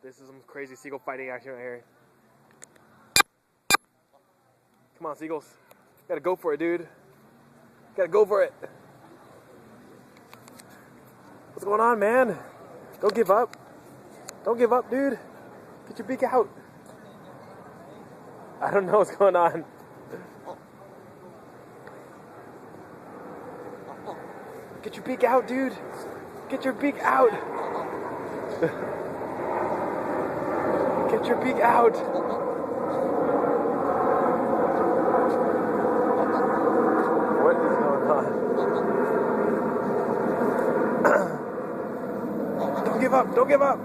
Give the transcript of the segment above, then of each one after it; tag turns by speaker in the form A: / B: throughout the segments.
A: This is some crazy seagull fighting action right here. Come on, seagulls. Gotta go for it, dude. Gotta go for it. What's going on, man? Don't give up. Don't give up, dude. Get your beak out. I don't know what's going on. Get your beak out, dude. Get your beak out. Get your beak out. What is going on? Don't give up. Don't give up.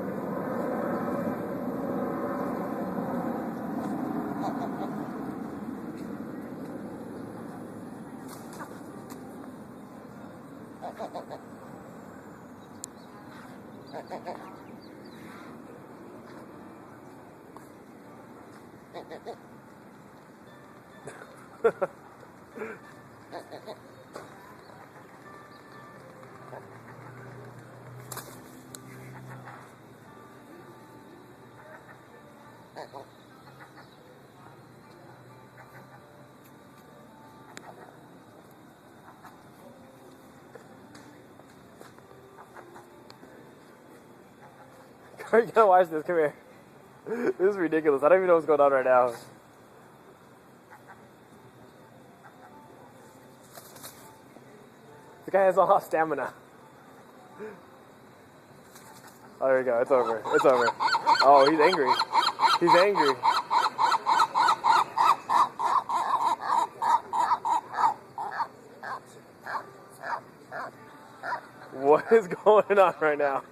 A: You gotta watch this. Come here. This is ridiculous. I don't even know what's going on right now. The guy has all stamina. Oh, there we go. It's over. It's over. Oh, he's angry. He's angry. What is going on right now?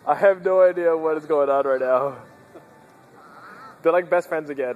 A: I have no idea what is going on right now. They're like best friends again.